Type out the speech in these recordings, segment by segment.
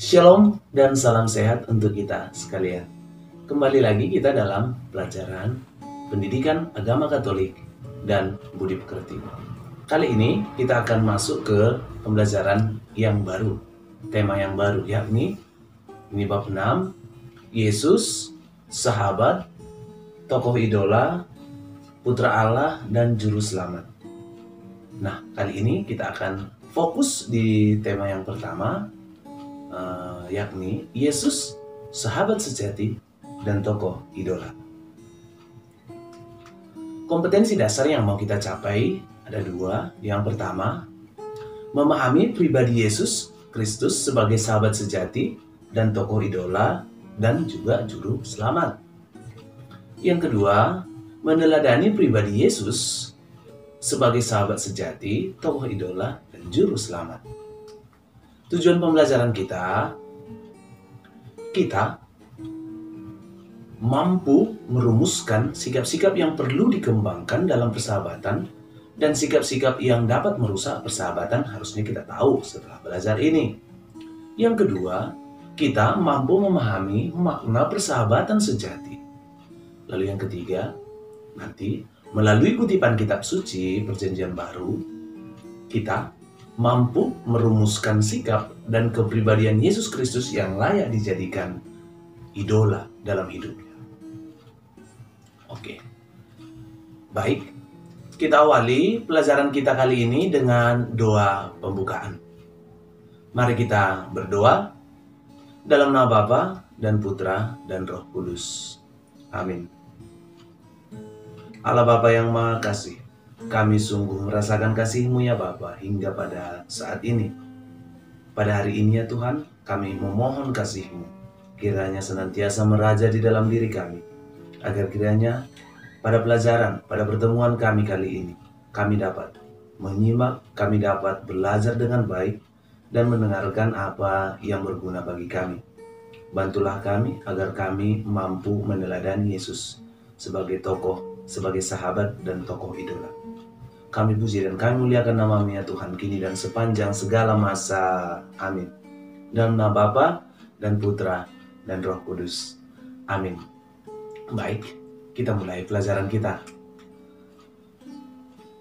Shalom dan salam sehat untuk kita sekalian. Kembali lagi kita dalam pelajaran Pendidikan Agama Katolik dan Budi Pekerti. Kali ini kita akan masuk ke pembelajaran yang baru, tema yang baru, yakni ini bab 6, Yesus, sahabat, tokoh idola, putra Allah, dan juru selamat. Nah, kali ini kita akan fokus di tema yang pertama, yakni Yesus, sahabat sejati, dan tokoh idola. Kompetensi dasar yang mau kita capai ada dua. Yang pertama, memahami pribadi Yesus Kristus sebagai sahabat sejati dan tokoh idola dan juga juru selamat. Yang kedua, meneladani pribadi Yesus sebagai sahabat sejati, tokoh idola, dan juru selamat. Tujuan pembelajaran kita mampu merumuskan sikap-sikap yang perlu dikembangkan dalam persahabatan dan sikap-sikap yang dapat merusak persahabatan harusnya kita tahu setelah belajar ini. Yang kedua, kita mampu memahami makna persahabatan sejati. Lalu yang ketiga, nanti melalui kutipan kitab suci Perjanjian Baru, kita mampu merumuskan sikap dan kepribadian Yesus Kristus yang layak dijadikan idola dalam hidupnya. Oke, baik, kita awali pelajaran kita kali ini dengan doa pembukaan. Mari kita berdoa dalam nama Bapa dan Putra dan Roh Kudus. Amin. Allah Bapa yang Maha Kasih, kami sungguh merasakan kasih-Mu ya Bapa hingga pada saat ini. Pada hari ini ya Tuhan, kami memohon kasih-Mu kiranya senantiasa meraja di dalam diri kami, agar kiranya pada pelajaran, pada pertemuan kami kali ini, kami dapat menyimak, kami dapat belajar dengan baik dan mendengarkan apa yang berguna bagi kami. Bantulah kami agar kami mampu meneladani Yesus sebagai tokoh, sebagai sahabat dan tokoh idola. Kami puji dan kami muliakan nama-Mu ya Tuhan, kini dan sepanjang segala masa. Amin. Dalam nama Bapa dan Putra dan Roh Kudus. Amin. Baik, kita mulai pelajaran kita.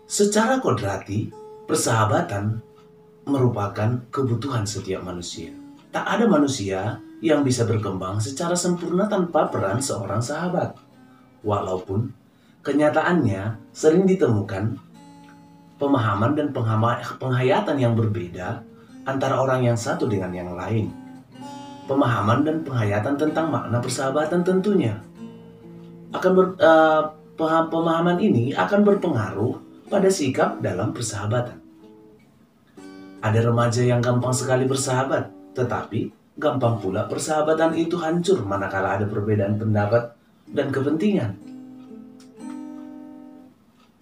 Secara kodrati, persahabatan merupakan kebutuhan setiap manusia. Tak ada manusia yang bisa berkembang secara sempurna tanpa peran seorang sahabat. Walaupun kenyataannya sering ditemukan pemahaman dan penghayatan yang berbeda antara orang yang satu dengan yang lain. Pemahaman dan penghayatan tentang makna persahabatan tentunya pemahaman ini akan berpengaruh pada sikap dalam persahabatan. Ada remaja yang gampang sekali bersahabat, tetapi gampang pula persahabatan itu hancur manakala ada perbedaan pendapat dan kepentingan.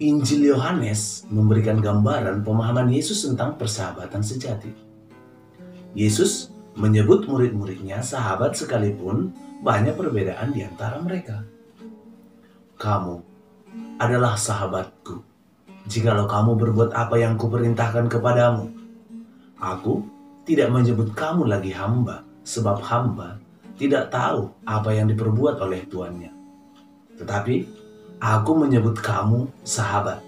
Injil Yohanes memberikan gambaran pemahaman Yesus tentang persahabatan sejati. Yesus menyebut murid-muridnya sahabat sekalipun banyak perbedaan di antara mereka. Kamu adalah sahabatku jikalau kamu berbuat apa yang kuperintahkan kepadamu. Aku tidak menyebut kamu lagi hamba, sebab hamba tidak tahu apa yang diperbuat oleh tuannya. Tetapi aku menyebut kamu sahabat,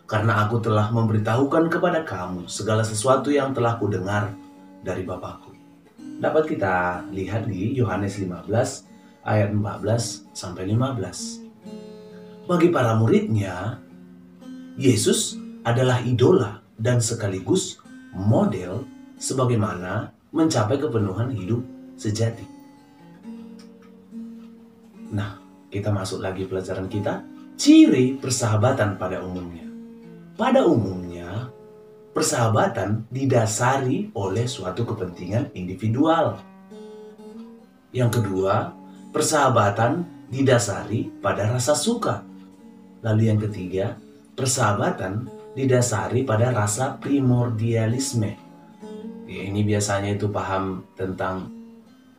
karena aku telah memberitahukan kepada kamu segala sesuatu yang telah kudengar dari Bapakku. Dapat kita lihat di Yohanes 15 ayat 14-15. Bagi para muridnya, Yesus adalah idola dan sekaligus model sebagaimana mencapai kepenuhan hidup sejati. Nah, kita masuk lagi pelajaran kita. Ciri persahabatan pada umumnya. Pada umumnya, persahabatan didasari oleh suatu kepentingan individual. Yang kedua, persahabatan didasari pada rasa suka. Lalu yang ketiga, persahabatan didasari pada rasa primordialisme. Ya, ini biasanya itu paham tentang,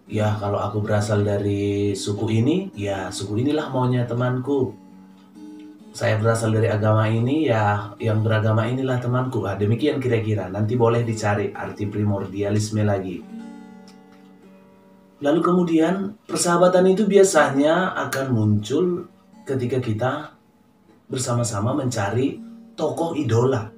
ya kalau aku berasal dari suku ini, ya suku inilah maunya temanku. Saya berasal dari agama ini, ya yang beragama inilah temanku. Demikian kira-kira, nanti boleh dicari arti primordialisme lagi. Lalu kemudian persahabatan itu biasanya akan muncul ketika kita bersama-sama mencari tokoh idola.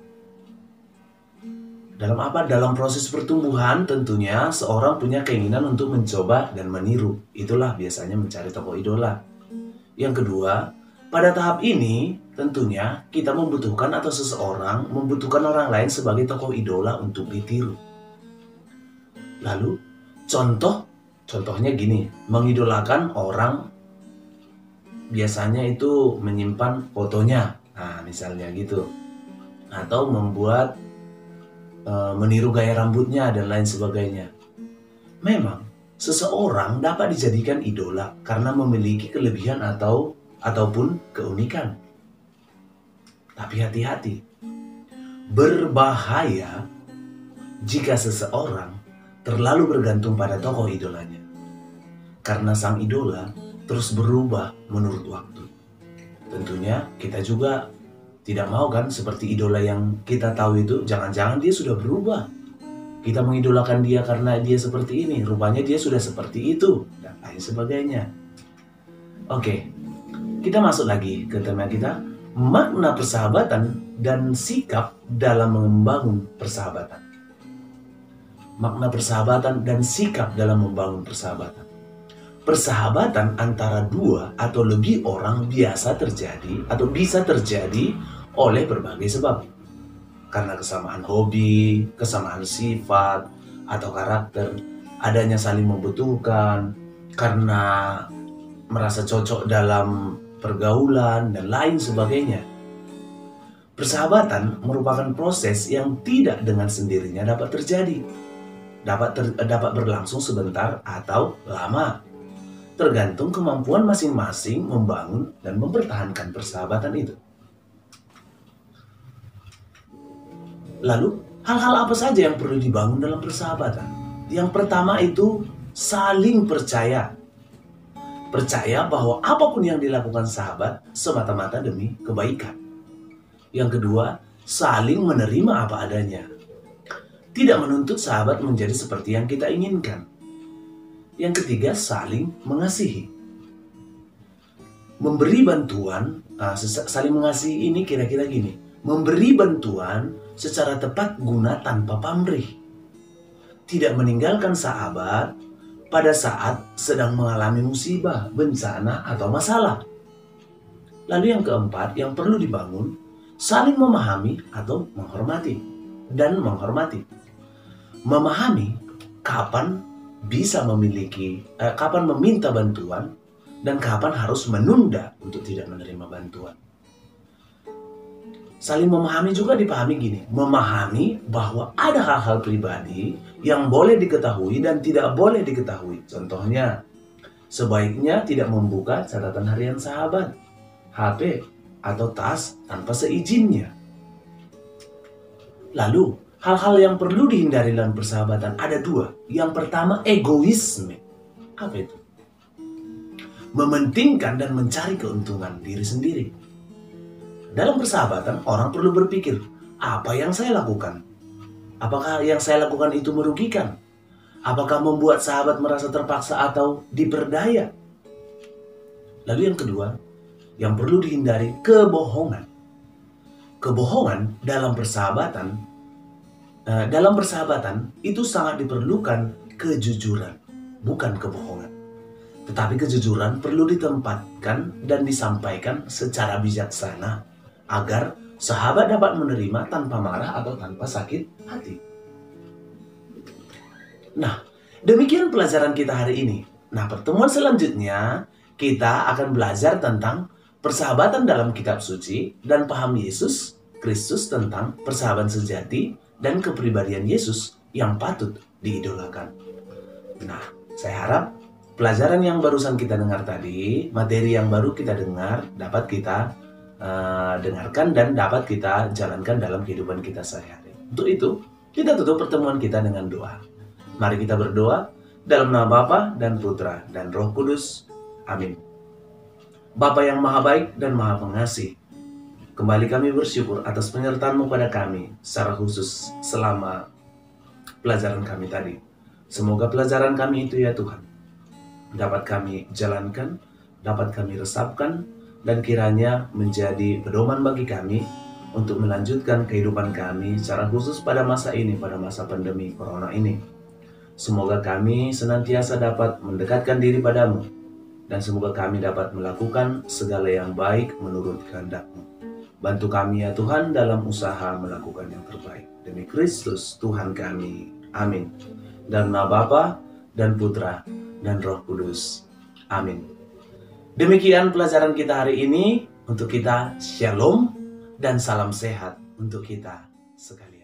Dalam apa? Dalam proses pertumbuhan tentunya seorang punya keinginan untuk mencoba dan meniru. Itulah biasanya mencari tokoh idola. Yang kedua, pada tahap ini tentunya kita membutuhkan atau seseorang membutuhkan orang lain sebagai tokoh idola untuk ditiru. Lalu contohnya gini, mengidolakan orang biasanya itu menyimpan fotonya. Nah, misalnya gitu. Atau membuat meniru gaya rambutnya dan lain sebagainya. Memang seseorang dapat dijadikan idola karena memiliki kelebihan ataupun keunikan. Tapi hati-hati, berbahaya jika seseorang terlalu bergantung pada tokoh idolanya. Karena sang idola terus berubah menurut waktu. Tentunya kita juga tidak mau kan seperti idola yang kita tahu itu, jangan-jangan dia sudah berubah. Kita mengidolakan dia karena dia seperti ini, rupanya dia sudah seperti itu, dan lain sebagainya. Oke, kita masuk lagi ke tema kita, makna persahabatan dan sikap dalam membangun persahabatan. Makna persahabatan dan sikap dalam membangun persahabatan. Persahabatan antara dua atau lebih orang biasa terjadi atau bisa terjadi oleh berbagai sebab. Karena kesamaan hobi, kesamaan sifat atau karakter, adanya saling membutuhkan, karena merasa cocok dalam pergaulan dan lain sebagainya. Persahabatan merupakan proses yang tidak dengan sendirinya dapat terjadi. Dapat berlangsung sebentar atau lama. Tergantung kemampuan masing-masing membangun dan mempertahankan persahabatan itu. Lalu, hal-hal apa saja yang perlu dibangun dalam persahabatan? Yang pertama itu saling percaya. Percaya bahwa apapun yang dilakukan sahabat semata-mata demi kebaikan. Yang kedua, saling menerima apa adanya. Tidak menuntut sahabat menjadi seperti yang kita inginkan. Yang ketiga, saling mengasihi. Memberi bantuan, saling mengasihi ini kira-kira gini. Memberi bantuan secara tepat guna tanpa pamrih. Tidak meninggalkan sahabat pada saat sedang mengalami musibah, bencana, atau masalah. Lalu yang keempat, yang perlu dibangun, saling memahami atau menghormati. Dan menghormati. Memahami kapan bisa kapan meminta bantuan, dan kapan harus menunda untuk tidak menerima bantuan. Saling memahami juga dipahami gini, memahami bahwa ada hal-hal pribadi yang boleh diketahui dan tidak boleh diketahui. Contohnya, sebaiknya tidak membuka catatan harian sahabat, HP, atau tas tanpa seizinnya. Lalu, hal-hal yang perlu dihindari dalam persahabatan ada dua. Yang pertama, egoisme. Apa itu? Mementingkan dan mencari keuntungan diri sendiri. Dalam persahabatan, orang perlu berpikir, apa yang saya lakukan? Apakah yang saya lakukan itu merugikan? Apakah membuat sahabat merasa terpaksa atau diperdaya? Lalu yang kedua, yang perlu dihindari, kebohongan. Kebohongan dalam persahabatan itu sangat diperlukan kejujuran, bukan kebohongan. Tetapi kejujuran perlu ditempatkan dan disampaikan secara bijaksana agar sahabat dapat menerima tanpa marah atau tanpa sakit hati. Nah, demikian pelajaran kita hari ini. Nah, pertemuan selanjutnya kita akan belajar tentang persahabatan dalam kitab suci dan paham Yesus Kristus tentang persahabatan sejati dan kepribadian Yesus yang patut diidolakan. Nah, saya harap pelajaran yang barusan kita dengar tadi, materi yang baru kita dengar, dapat kita dengarkan dan dapat kita jalankan dalam kehidupan kita sehari-hari. Untuk itu, kita tutup pertemuan kita dengan doa. Mari kita berdoa dalam nama Bapa dan Putra dan Roh Kudus. Amin. Bapa yang maha baik dan maha pengasih, kembali kami bersyukur atas penyertaan-Mu pada kami, secara khusus selama pelajaran kami tadi. Semoga pelajaran kami itu ya Tuhan, dapat kami jalankan, dapat kami resapkan, dan kiranya menjadi pedoman bagi kami untuk melanjutkan kehidupan kami secara khusus pada masa ini, pada masa pandemi Corona ini. Semoga kami senantiasa dapat mendekatkan diri padamu, dan semoga kami dapat melakukan segala yang baik menurut kehendak-Mu. Bantu kami ya Tuhan dalam usaha melakukan yang terbaik. Demi Kristus Tuhan kami. Amin. Dalam nama Bapa dan Putra dan Roh Kudus. Amin. Demikian pelajaran kita hari ini. Untuk kita, shalom dan salam sehat untuk kita sekalian.